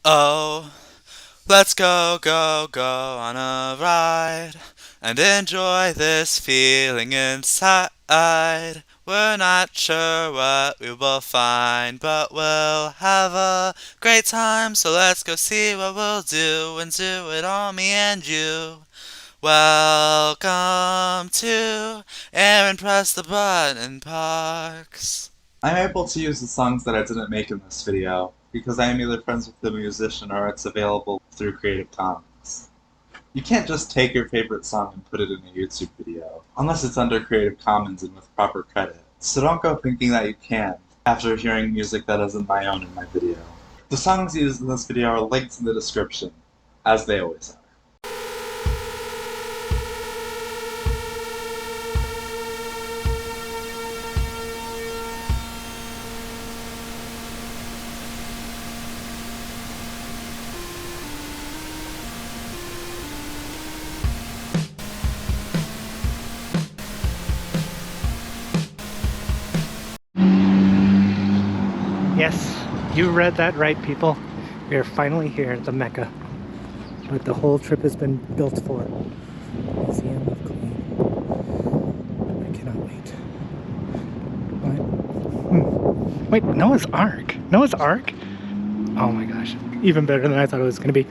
Oh, let's go, go, go on a ride and enjoy this feeling inside. We're not sure what we will find, but we'll have a great time. So let's go see what we'll do and do it all, me and you. Welcome to Aaron Press the Button Parks. I'm able to use the songs that I didn't make in this video because I am either friends with the musician or it's available through Creative Commons. You can't just take your favorite song and put it in a YouTube video, unless it's under Creative Commons and with proper credit. So don't go thinking that you can after hearing music that isn't my own in my video. The songs used in this video are linked in the description, as they always are. Yes, you read that right, people. We are finally here at the Mecca. What the whole trip has been built for. Museum of Clean. I cannot wait. What? Wait, Noah's Ark? Noah's Ark? Oh my gosh. Even better than I thought it was going to be.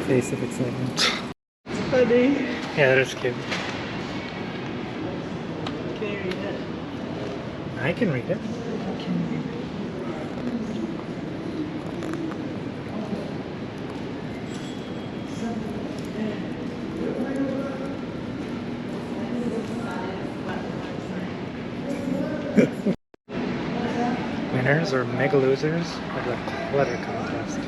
Face of excitement. Funny. Yeah, that is cute. Can you read it? I can read it. Winners or mega losers of the clutter contest.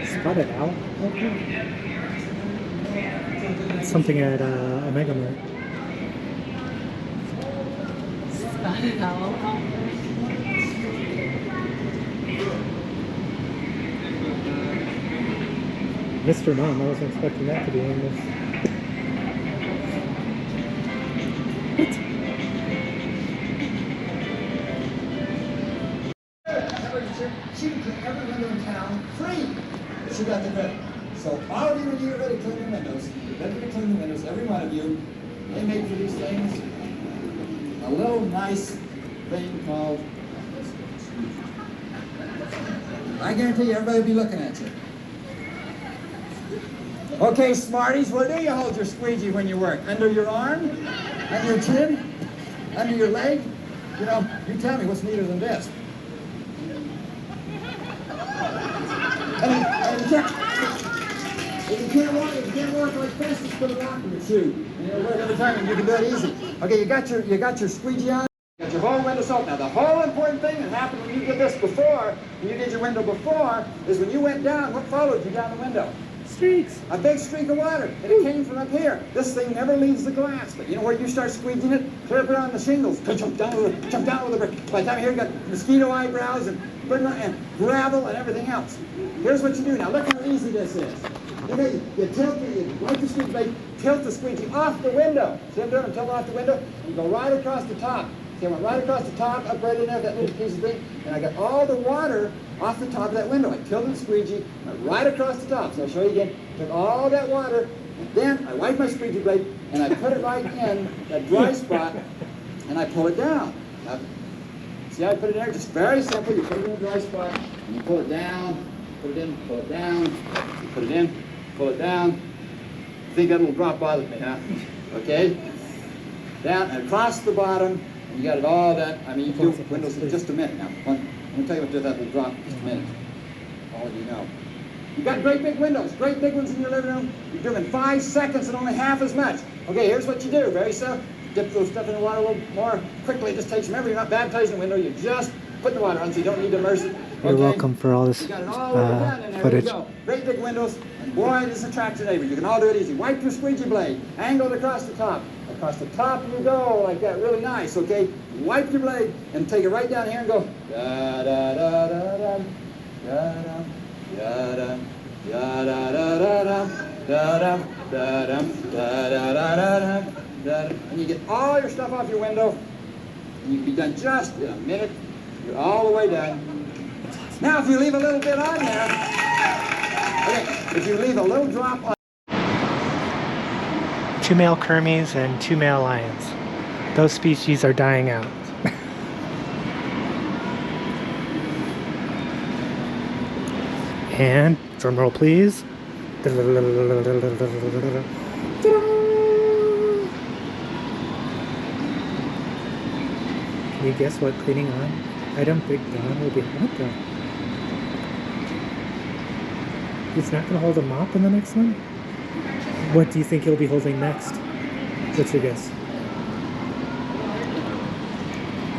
Spotted owl? Okay. It's something at a Mega Mart. Spotted owl. Mr. Mom, I wasn't expecting that to be in this. She can clean every window in town free. She got the credit. So all of you, when you're ready to clean your windows, you're ready to clean the windows, every one of you, they make for these things a little nice thing called, I guarantee you everybody will be looking at you. Okay, smarties, where do you hold your squeegee when you work? Under your arm? Under your chin? Under your leg? You know, you tell me what's neater than this. And you can't walk like this, just put a rock in your shoe. And you'll work every time and you can do it easy. Okay, you got your squeegee on, you got your whole window soaked. Now the whole important thing that happened when you did this before, when you did your window before, is when you went down, what followed you down the window? Streaks! A big streak of water, and it came from up here. This thing never leaves the glass, but you know where you start squeegeing it? Clear up around the shingles, jump down with the brick. By the time here you got mosquito eyebrows and gravel and everything else. Here's what you do now. Look how easy this is. You tilt it, you wipe the squeegee blade, tilt the squeegee off the window. See what I'm doing? I'm tilting off the window, and you go right across the top. See, I went right across the top, up right in there, that little piece of thing, and I got all the water off the top of that window. I tilted the squeegee, went right across the top. So I'll show you again. Took all that water, and then I wiped my squeegee blade, and I put it right in that dry spot, and I pull it down. Now, see how I put it in there? Just very simple. You put it in a dry spot, and you pull it down, put it in, pull it down, you put it in, pull it down. I think that little drop bothered me, huh? Okay? Down and across the bottom, and you got it all done. I mean, you can do windows in just a minute now. Let me tell you what to do with that little drop in just a minute. All of you know. You got great big windows, great big ones in your living room. You do them in 5 seconds and only half as much. Okay, here's what you do. Very simple. Dip those stuff in the water a little more quickly. It just takes, remember, you're not baptizing the window. You just put the water on, so you don't need to immerse it. You're Okay? welcome for all this You got it all over done in there. footage. Here we go. Great big windows. And boy, this attracts your neighbors. You can all do it easy. Wipe your squeegee blade. Angle it across the top. Across the top you go, like that. Really nice, okay? Wipe your blade and take it right down here and go. Da-da-da-da-dum. Da-dum. Da-dum. Da-da-da-da-dum. Da-dum. Da-dum. Da-da-da-da-dum. Da-dum. And you get all your stuff off your window. And you can be done just in a minute. You're all the way done. Now, if you leave a little bit on there, okay, if you leave a little drop on. 2 male kermies and 2 male lions. Those species are dying out. And drum roll, please. Can you guess what cleaning on item Big Don will be? What the? He's not going to hold a mop in the next one? What do you think he'll be holding next? What's your guess?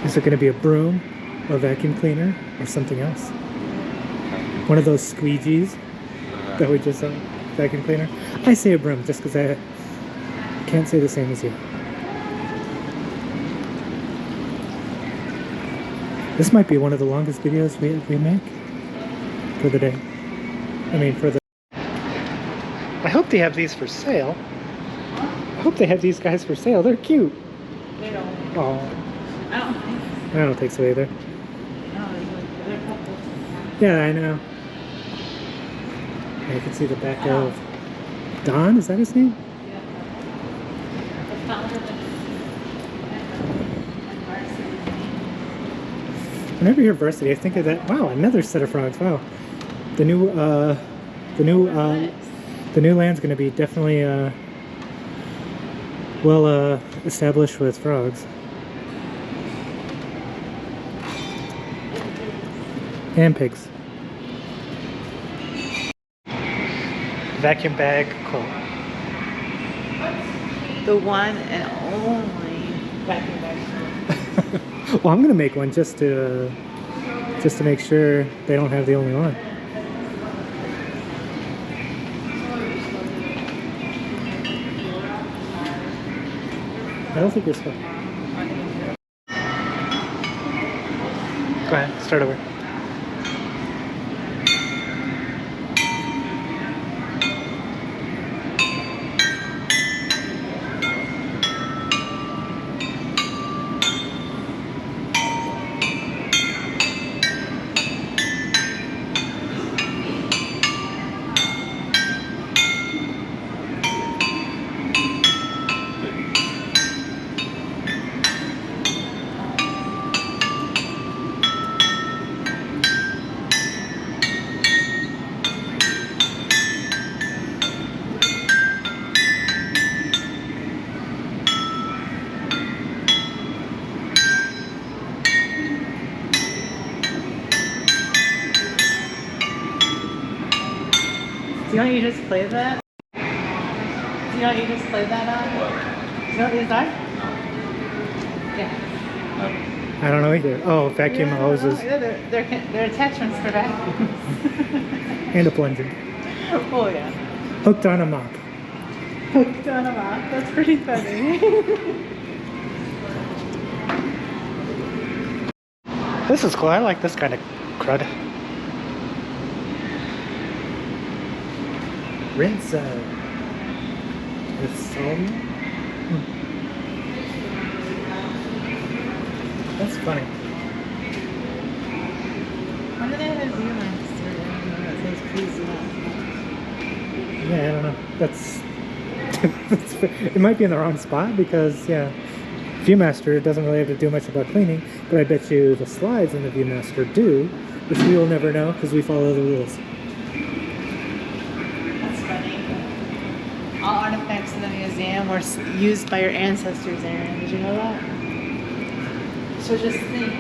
Is it going to be a broom, or a vacuum cleaner, or something else? One of those squeegees that we just saw, vacuum cleaner? I say a broom just because I can't say the same as you. This might be one of the longest videos we make for the day. I mean, for the... I hope they have these for sale. I hope they have these guys for sale. They're cute. They don't. Oh, I don't think so. I don't think so either. No, they're couples. Yeah, I know. I can see the back of Don. Is that his name? Yeah. The founder of the Whenever you hear varsity, I think of that. Wow, another set of frogs. Wow, the new land's going to be definitely well established with frogs and pigs. Vacuum bag quote. The one and only vacuum bag. Well, I'm gonna make one just to make sure they don't have the only one. I don't think you're supposed. Go ahead, start over. Do you want you just play that? Do you want you just play that on? Do you know what these are? Yeah. I don't know either. Oh, vacuum hoses Yeah, they're attachments for vacuums. and a plunger. Oh yeah. Hooked on a mop. Hooked on a mop. That's pretty funny. This is cool. I like this kind of crud. Rinse with solvent. That's funny. Why do they have a Viewmaster that says please do not? Yeah, I don't know. That's it might be in the wrong spot because yeah, Viewmaster doesn't really have to do much about cleaning, but I bet you the slides in the Viewmaster do, which we will never know because we follow the rules. That's funny. All artifacts in the museum were used by your ancestors, Aaron. Did you know that? So just think.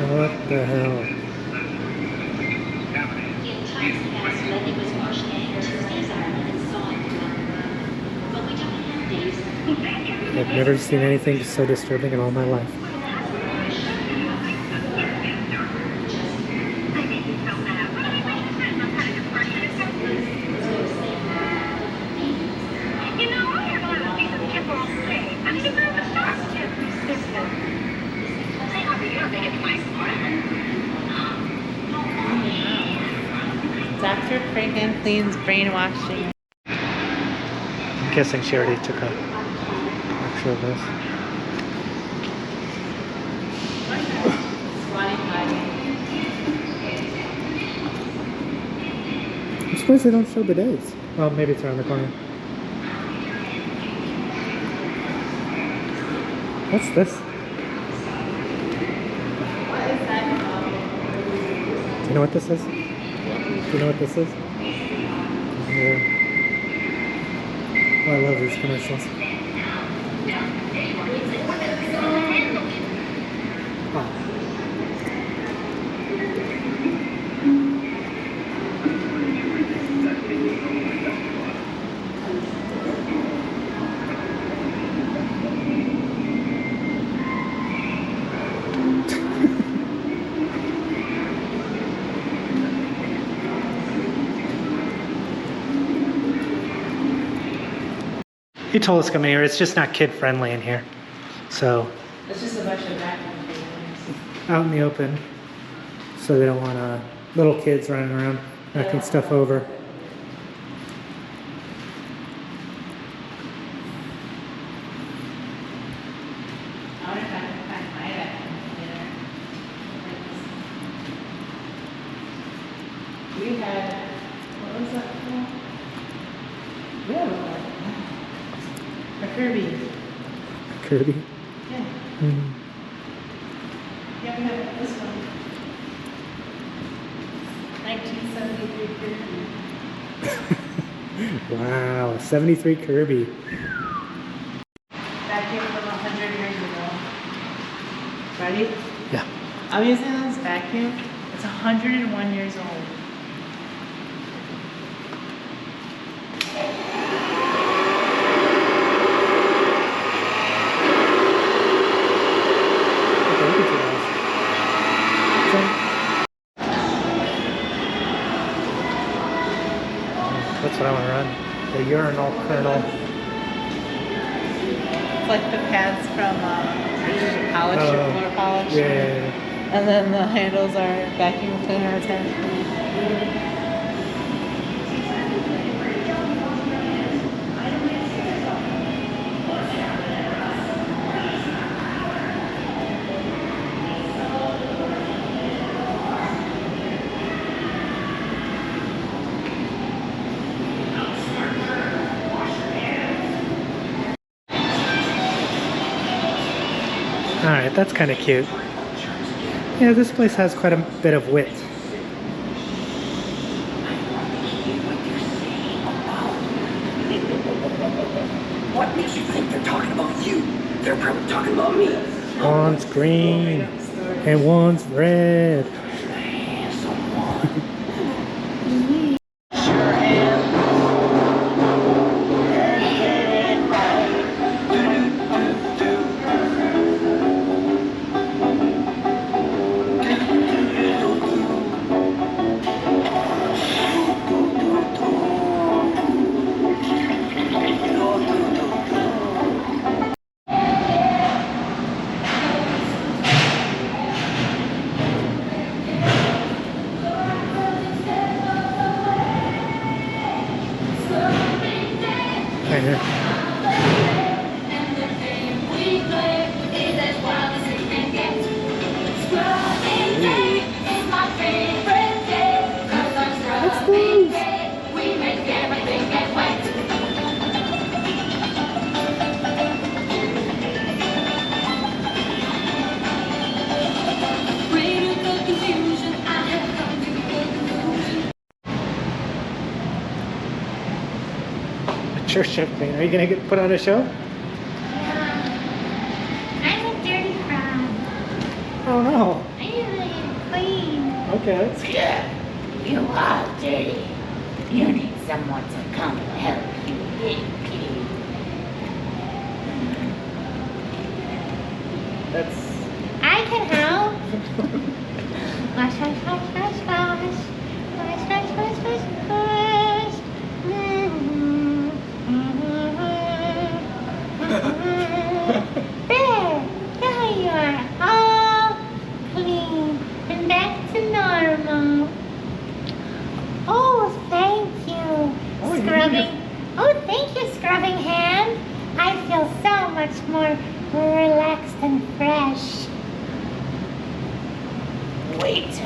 What the hell? In times past, lending was partially anchored to I've never seen anything so disturbing in all my life. Dr. Frankenstein's brainwashing. I'm guessing she already took a picture of this. I'm surprised they don't show bidets. Well, maybe it's around the corner. What's this? Do you know what this is? Do you know what this is? Yeah. Oh, I love these commercials. Oh. He told us to come in here. It's just not kid friendly in here. So It's just a bunch of vacuum cleaners. out in the open. So they don't want little kids running around knocking stuff over. I wonder if I can find my vacuum cleaner. We had, what was that called? We had a Kirby. Kirby. Yeah. Mm. Yeah, we had this one. 1973 Kirby. Wow, 73 Kirby. Vacuum from 100 years ago. Ready? Yeah. I'm using this vacuum. It's 101 years old. Okay, we can do that. That's what I want to run. The urinal kernel. It's like the pads from polish, Oh, floor polish. Yeah. And then the handles are vacuum cleaner attached. Alright, that's kind of cute. Yeah, this place has quite a bit of width. What makes you think they're talking about you? They're probably talking about me. One's green and one's red. Right here. Church champagne. Are you gonna get put on a show? I'm a dirty frog. Oh no. I usually clean. Okay. Yeah, you are dirty. You need someone to come and help you get clean.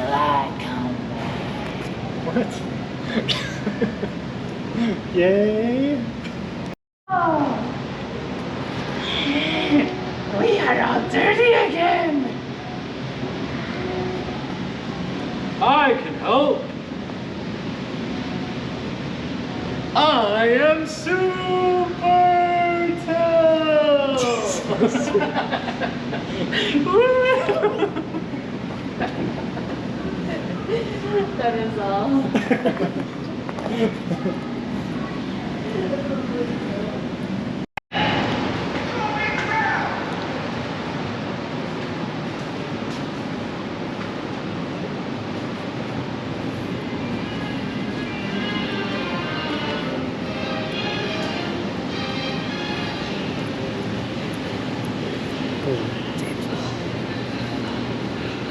till I come back. What? Yay! Oh. We are all dirty again. I can help. I am Super Tail. That is all.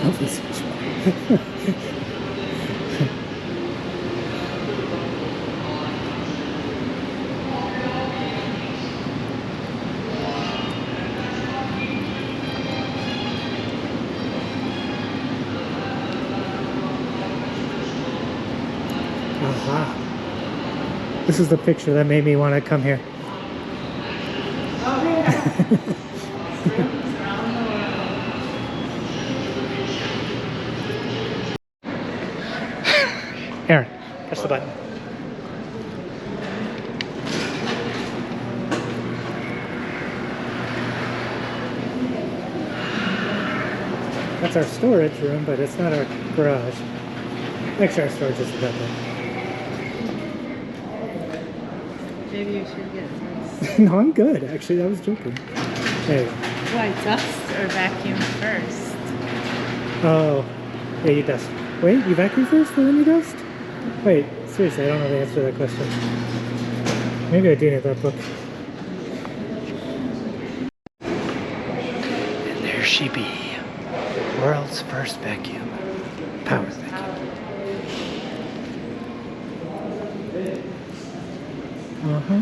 Oh, this is Aha. This is the picture that made me want to come here. Oh, yeah. Rooms around the world. Aaron, press the button. That's our storage room, but it's not our garage. Actually, our storage isn't that big. Maybe you should get this. No, I'm good. Actually, I was joking. Hey. Why, dust or vacuum first? Oh, yeah, you dust. Wait, you vacuum first and then you dust? Wait, seriously, I don't know the answer to that question. Maybe I do need that book. And there she be. World's first vacuum. Power vacuum. Uh-huh.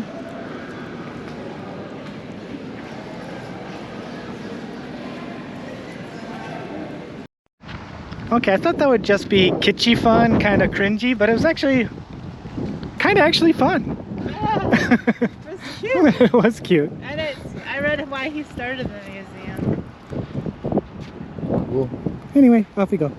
Okay, I thought that would just be kitschy fun, kind of cringy, but it was actually kind of fun. Yeah, it was cute. It was cute. And I read why he started the museum. Cool. Anyway, off we go.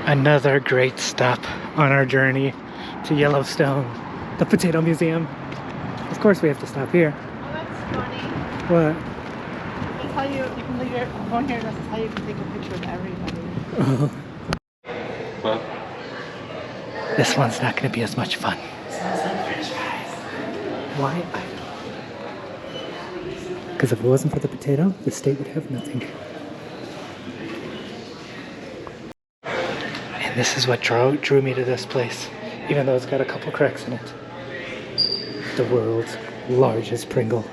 Another great stop on our journey to Yellowstone, the Potato Museum. Of course we have to stop here. Oh, that's funny. What? That's how you can leave your phone here. That's how you can take a picture of everybody. What? This one's not going to be as much fun. Why? Because if it wasn't for the potato, the state would have nothing. And this is what drew me to this place, even though it's got a couple cracks in it. The world's largest Pringle.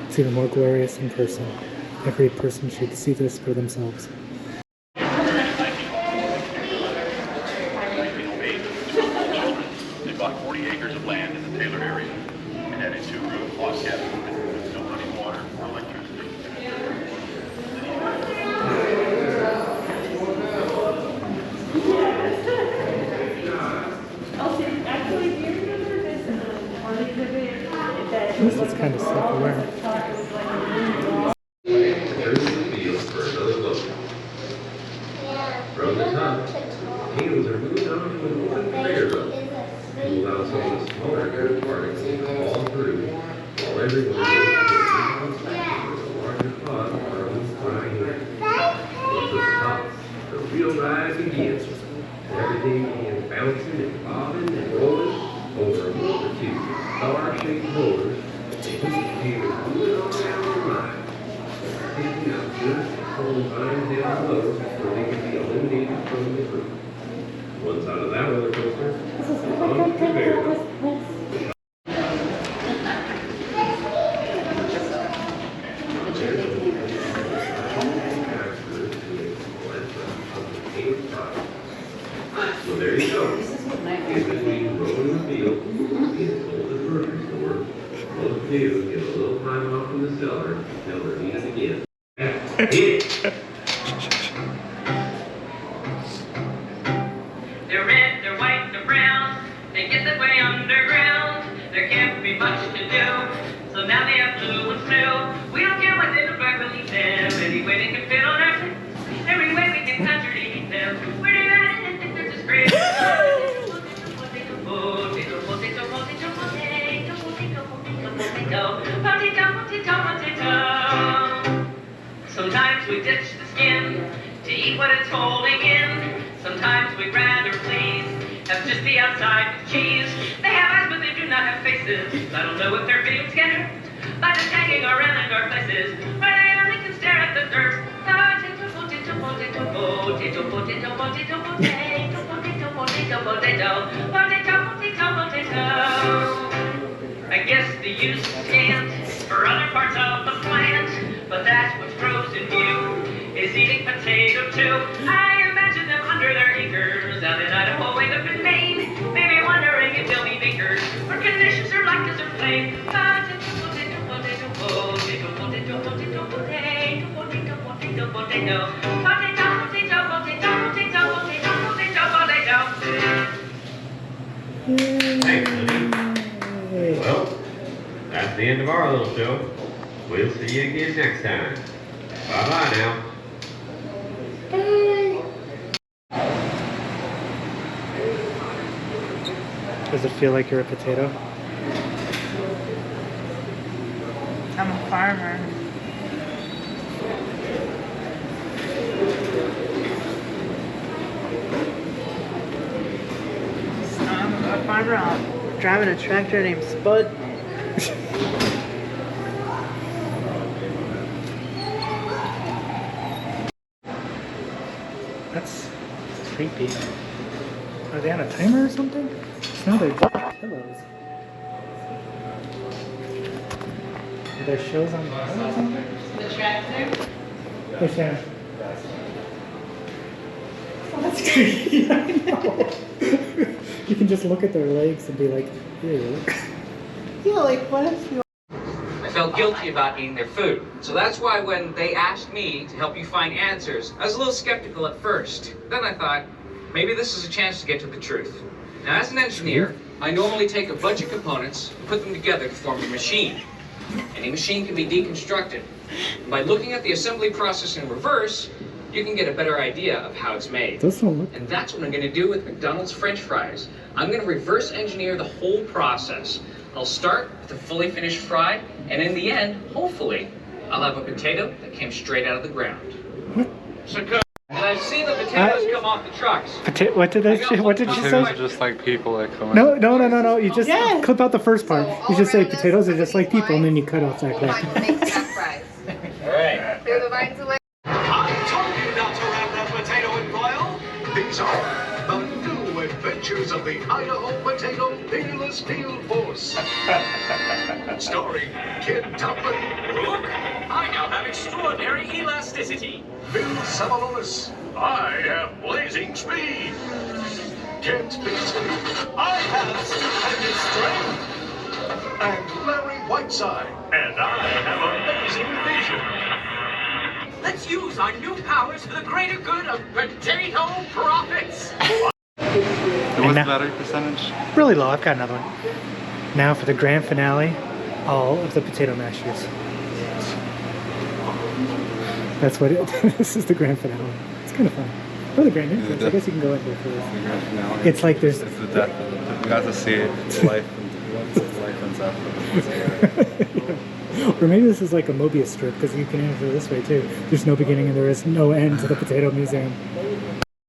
It's even more glorious in person. Every person should see this for themselves. They bought 40 acres of land in the Taylor kind of self-aware. From the top, needles are moved on to an open conveyor belt to allow some of the smaller air particles to fall through, while everyone goes to the larger pot of frying air. Once it's top, the real ride begins. Everything begins bouncing and bobbing and rolling over a multitude of star-shaped rollers. Potatoes moving all around the line. Taking out just pulling vines down low so they can be eliminated from the group. One side of that roller coaster, on the conveyor belt. So there you go. In between rolling the field, being told the grocery store, those potatoes get a little time off from the cellar until they're needed again. They're red, they're white, they're brown. They get their way underground. There can't be much to do. So now they have blue and blue. We don't care what they look like, we'll eat them. Any way they can fit on our plate. Every way we can touch or eat them. We're delighted and think they're just great. Sometimes we ditch the skin to eat what it's holding in. Sometimes we'd rather please have just the outside with cheese. They have eyes, but they do not have faces. I don't know if they're being scared by the tagging around in dark places where they only can stare at the dirt. Potato, potato, potato, potato, potato, potato, potato, potato, potato, potato, potato, potato, potato. I guess the use is scant for other parts of the plant, but that's what grows in you is eating potato too. I imagine them under their acres out in Idaho, way up in Maine, maybe wondering if they'll be bakers or conditions are like desert plain. Potato, potato, potato, potato, potato, potato, potato, potato, potato, potato, potato, potato, potato, potato, potato, potato. Thanks, Libby. Well, that's the end of our little show. We'll see you again next time. Bye-bye now. Does it feel like you're a potato? I'm a farmer. I'm a farmer. I'm driving a tractor named Spud. That's creepy. Are they on a timer or something? No, they're pillows. Are there shows on the pillows or something? The tractor? Hey, Sharon. Oh, that's creepy. I know. You can just look at their legs and be like, ew. Yeah, like what if you... I felt guilty about eating their food. So that's why when they asked me to help you find answers, I was a little skeptical at first. Then I thought, maybe this is a chance to get to the truth. Now, as an engineer, I normally take a bunch of components and put them together to form a machine. Any machine can be deconstructed. And by looking at the assembly process in reverse, you can get a better idea of how it's made. And that's what I'm going to do with McDonald's French fries. I'm going to reverse engineer the whole process. I'll start with a fully finished fry, and in the end, hopefully, I'll have a potato that came straight out of the ground. So good. And I've seen the potatoes come off the trucks. What did she say? Potatoes are just like people that come No. You just clip out the first part. You just say potatoes are just like people, and then you cut off that clip. All right. Clear the vines away. I told you not to wrap that potato in foil. These are the new adventures of the Idaho Potato Peerless Field Force. Starring Kid Toppin. Look, I now have extraordinary elasticity. Bill Savalonis. I have blazing speed. Kent Beasley. I have stupendous strength. And Larry Whiteside. And I have amazing vision. Let's use our new powers for the greater good of potato profits. What's the battery percentage? Really low. I've got another one. Now for the grand finale. all of the potato mashers. That's what it. This is the grand finale. It's kind of fun. Or the grand entrance. I guess you can go in there for this. It's like there's. It's the death. We got to see life and death. Or maybe this is like a Mobius strip because you can enter this way too. There's no beginning and there is no end to the Potato Museum.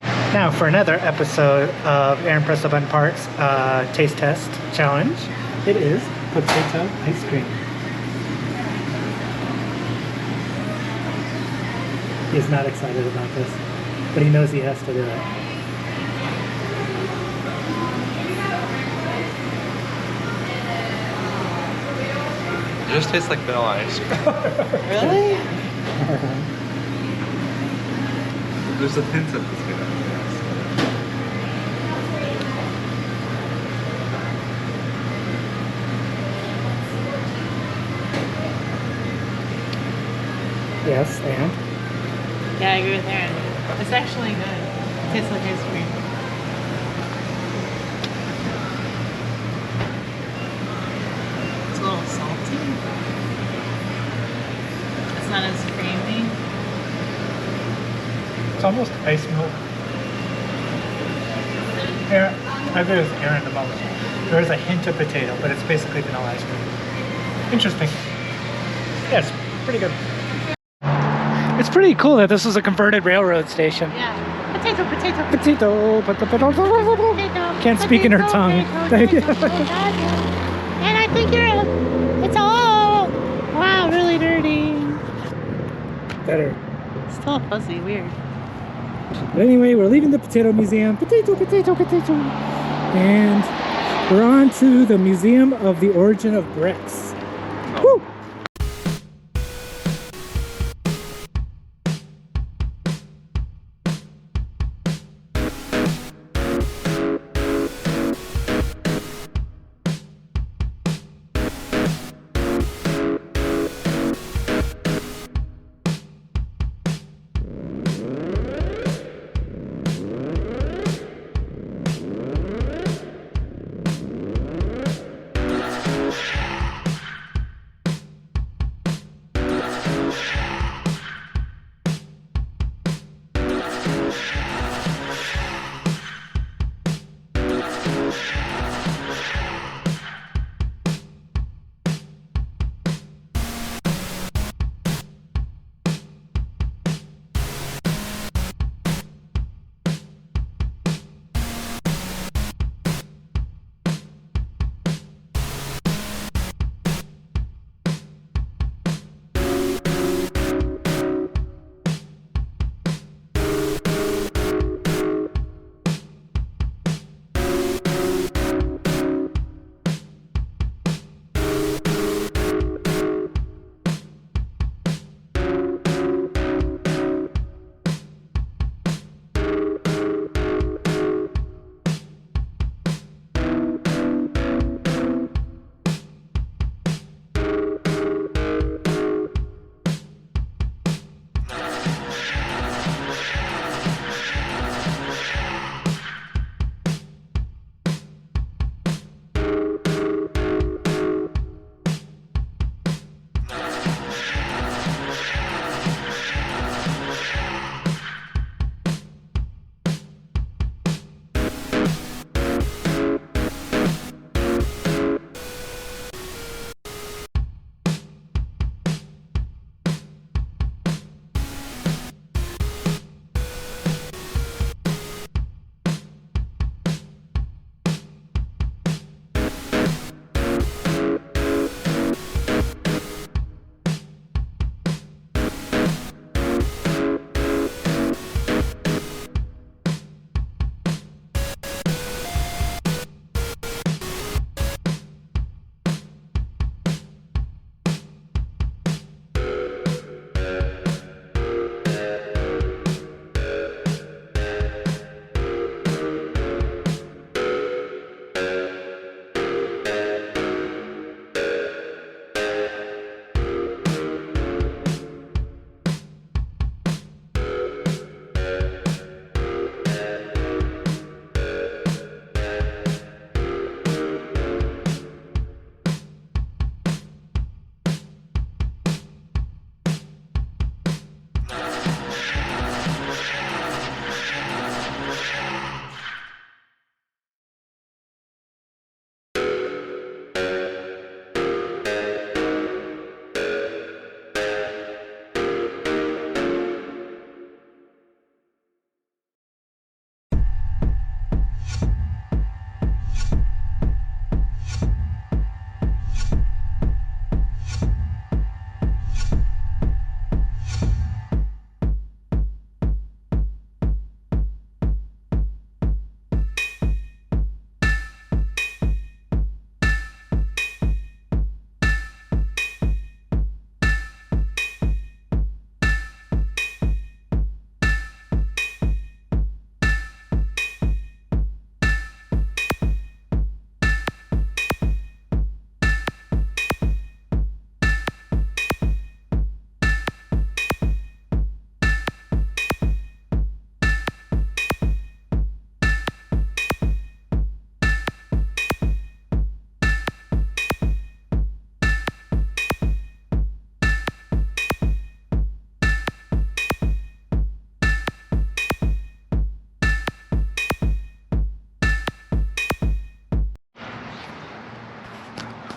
Now for another episode of Aaron Press the Button Park's Taste Test Challenge. It is potato ice cream. He's not excited about this, but he knows he has to do it. It just tastes like vanilla ice cream. Really? There's a hint of potato. Yes, and? Yeah, I agree with Aaron. It's actually good. It tastes like ice cream. It's a little salty. It's not as creamy. It's almost ice milk. Aaron, I agree with Aaron the most. There is a hint of potato, but it's basically vanilla ice cream. Interesting. Yeah, it's pretty good. It's pretty cool that this is a converted railroad station. Yeah. Potato, potato, Potato. Can't speak in her tongue. And I think you're it's all wow, really dirty. Better. Still fuzzy, weird. But anyway, we're leaving the Potato Museum. Potato. And we're on to the Museum of the Origin of Bricks. Woo!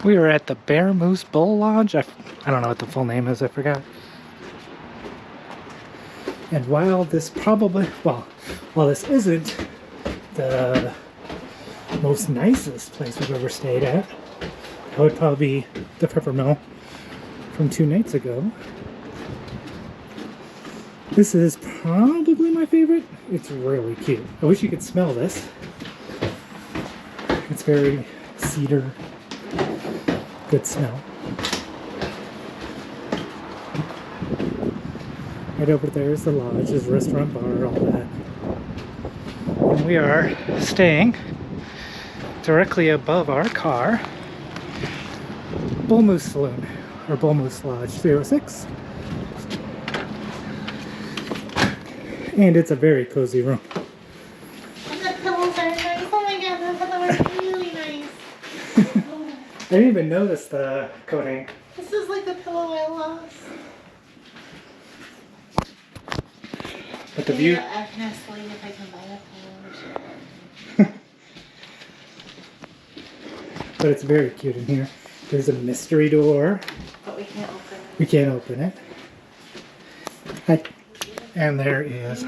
We were at the Bear Moose Bull Lodge. I don't know what the full name is, I forgot. And while this probably, while this isn't the most nicest place we've ever stayed at, it would probably be the Pepper Mill from 2 nights ago. This is probably my favorite. It's really cute. I wish you could smell this. It's very cedar. Good smell. Right over there is the lodge, there's a restaurant, bar, all that. And we are staying directly above our car. Bull Moose Saloon, or Bull Moose Lodge 306. And it's a very cozy room. And the pillows are nice. Oh my god, the pillows are really nice. I didn't even notice the coating. This is like the pillow I lost. But the view... I can ask Lee if I can buy a pillow. But it's very cute in here. There's a mystery door. But we can't open it. We can't open it. And there is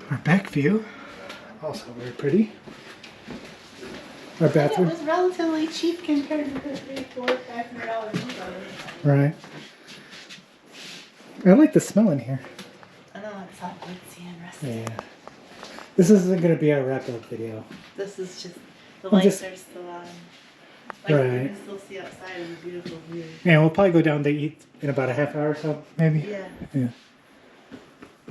our back view. Also very pretty. Our bathroom. It was relatively cheap compared to the $500. Right. I like the smell in here. I know it's all woodsy and rusty. Yeah. This isn't going to be our wrap-up video. This is just, the I'm lights just- are still on. Right. You can still see outside of the beautiful view. And we'll probably go down to eat in about a half hour or so, maybe. Yeah.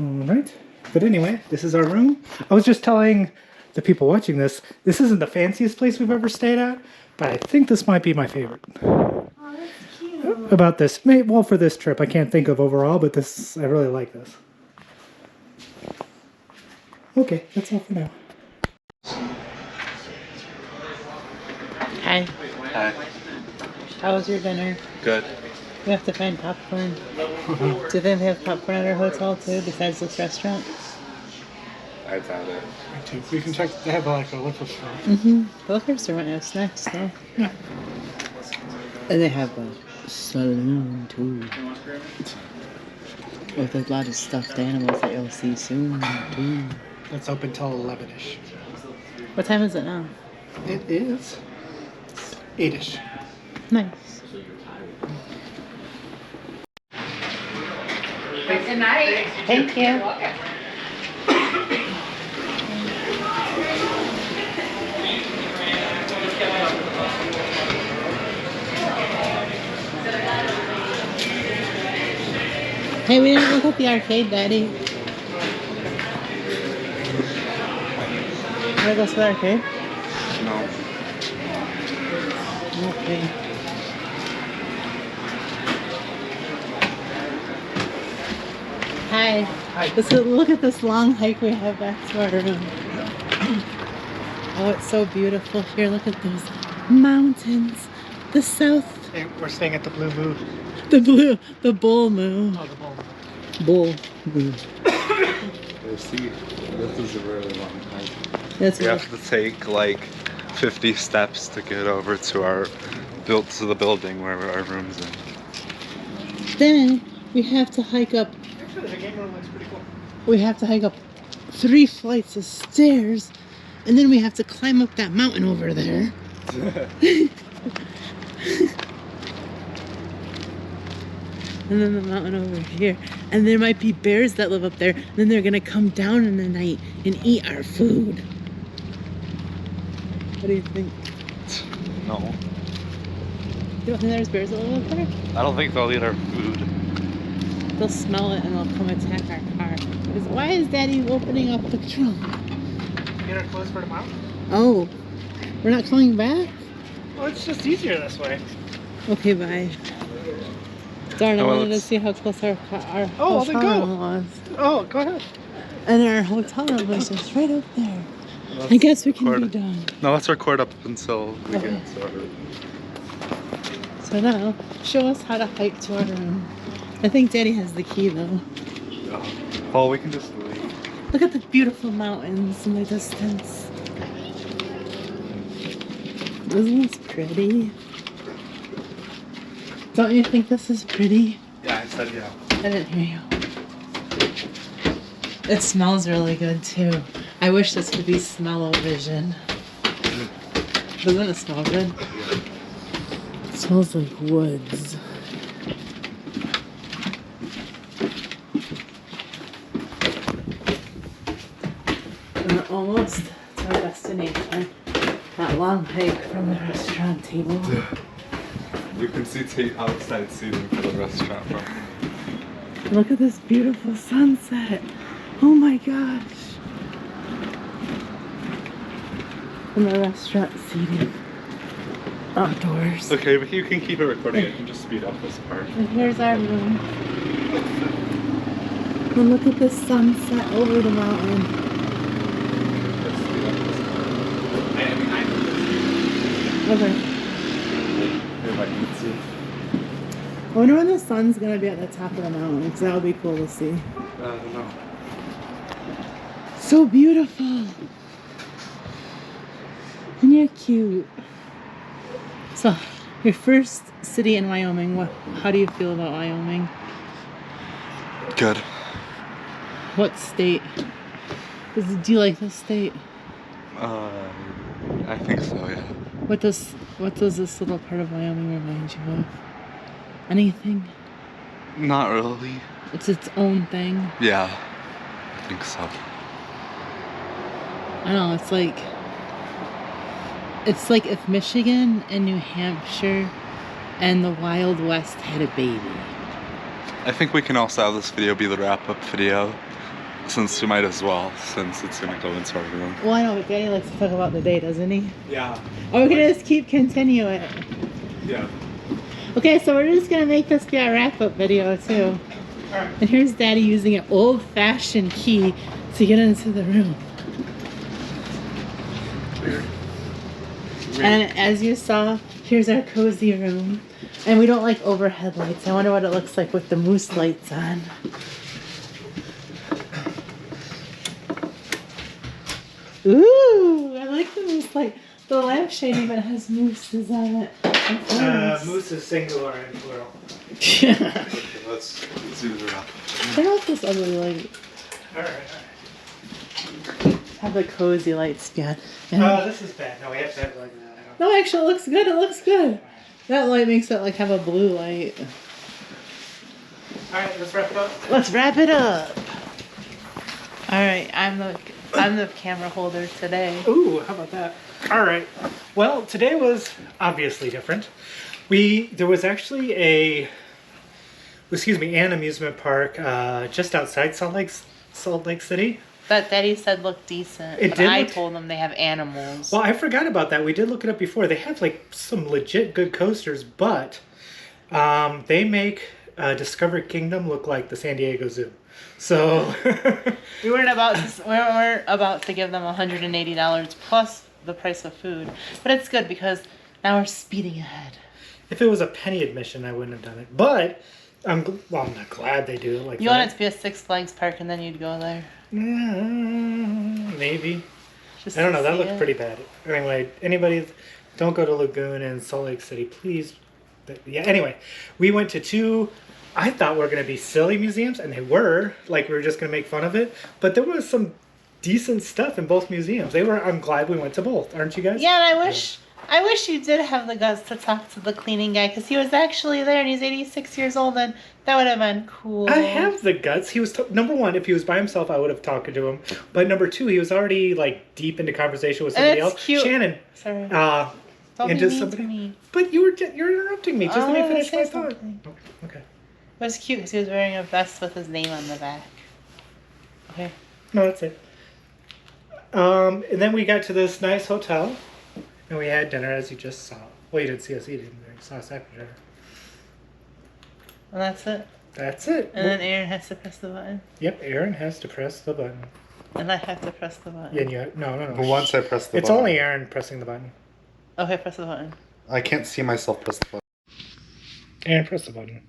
Alright. But anyway, this is our room. I was just telling the people watching this isn't the fanciest place we've ever stayed at, but I think this might be my favorite. Oh, that's cute. About this. Well, for this trip, I can't think of overall, but this, I really like this. Okay, that's all for now. Hi. Hi. How was your dinner? Good. We have to find popcorn. Do they have popcorn at our hotel too, besides this restaurant? I doubt it. Me too. We can check. They have like a liquor store. Mm-hmm. The liquor store might have snacks though. Yeah. And they have a saloon too. With a lot of stuffed animals that you'll see soon too. It's open till 11ish. What time is it now? It is 8ish. Nice. Good night. Thank you. Hey, we didn't look at the arcade, Daddy. Wanna go to the arcade? No. Okay. Hi. Hi. Look at this long hike we have back to our room. Oh, it's so beautiful here. Look at those mountains. The south. Hey, we're staying at the Blue Moo. The Bull Moo. Oh, the Bull Moo. Bull Moo. You see, this is a really long hike. That's We what have to take like 50 steps to get over to the building where our room's in. Then we have to hike up. Actually, the game room looks pretty cool. We have to hike up 3 flights of stairs, and then we have to climb up that mountain over there. And then the mountain over here. And there might be bears that live up there. And then they're gonna come down in the night and eat our food. What do you think? No. You don't think there's bears that live up there? I don't think they'll eat our food. They'll smell it and they'll come attack our car. Because why is Daddy opening up the trunk? Get our clothes for tomorrow? Oh, we're not coming back? Well, it's just easier this way. Okay, bye. Darn, I Oh, well, wanted to let's- see how close our Oh, then hotel go. room was. Oh, go ahead. And our hotel room was just right up there. I guess we can be record- done. No, let's record up until we Okay. get started. So now, show us how to hike to our room. I think Daddy has the key though. Yeah. Well, we can just leave. Look at the beautiful mountains in the distance. Isn't this pretty? Don't you think this is pretty? Yeah, I said yeah. I didn't hear you. It smells really good too. I wish this could be smell-o-vision. Doesn't it smell good? It smells like woods. We're almost to our destination. That long hike from the restaurant table. You can see outside seating for the restaurant. Look at this beautiful sunset. Oh my gosh. And the restaurant seating outdoors. Okay, but you can keep it recording. I can just speed up this part. And here's our room. And look at the sunset over the mountain. Okay. If I can see. I wonder when the sun's gonna be at the top of the mountain, because that would be cool to see. I don't know. So beautiful. And you're cute. So, your first city in Wyoming, how do you feel about Wyoming? Good. What state? Do you like this state? I think so, yeah. What does this little part of Wyoming remind you of? Anything? Not really. It's its own thing. Yeah, I think so. I don't know, it's like if Michigan and New Hampshire and the Wild West had a baby. I think we can also have this video be the wrap-up video, since we might as well, since it's gonna go into our room. Well, I know, but Danny likes to talk about the day, doesn't he? Yeah. Oh, we're gonna just continue it. Yeah. Okay, so we're just gonna make this be our wrap-up video too. Alright. And here's Daddy using an old-fashioned key to get into the room. Weird. And as you saw, here's our cozy room. And we don't like overhead lights. I wonder what it looks like with the moose lights on. Ooh, I like the moose light. The lampshade even has mooses on it. Moose is singular and plural. Yeah. Okay, let's do the wrap. Turn off this ugly light. Alright. Have the cozy lights be on. Oh, this is bad. No, we have to have like that. No, actually, it looks good. It looks good. That light makes it like have a blue light. Alright, let's wrap it up. Let's wrap it up. Alright, I'm the camera holder today. Ooh, how about that? Alright. Well, today was obviously different. There was actually an amusement park just outside Salt Lake City. That Daddy said looked decent. It but did I look- told him they have animals. Well, I forgot about that. We did look it up before. They have like some legit good coasters, but they make Discovery Kingdom look like the San Diego Zoo. So we weren't about to give them $180 plus the price of food, but it's good because now we're speeding ahead. if it was a penny admission, I wouldn't have done it. But I'm not glad they do it like that. You want it to be a Six Flags park and then you'd go there? Maybe. Just I don't know. to That see looked it? pretty bad. Anyway, anybody, don't go to Lagoon and Salt Lake City, please. But yeah. Anyway, we went to two. I thought were going to be silly museums, and they were. Like we were just going to make fun of it. But there was some decent stuff in both museums. I'm glad we went to both. Aren't you guys? Yeah, and I wish you did have the guts to talk to the cleaning guy because he was actually there and he's 86 years old and that would have been cool. I have the guts. He was number one. If he was by himself, I would have talked to him. But number two, he was already like deep into conversation with somebody else. Cute. Shannon. Sorry. Don't be mean to me. But you're interrupting me. Just let me finish my thought. Okay. It was cute because he was wearing a vest with his name on the back. Okay. No, that's it. And then we got to this nice hotel, and we had dinner, as you just saw. Well, you didn't see us eating, you saw us after dinner. And that's it. That's it. And then Aaron has to press the button. Yep, Aaron has to press the button. And I have to press the button. Yeah, and no. But once I press the it's button. only Aaron pressing the button. Okay, press the button. I can't see myself press the button. Aaron, press the button.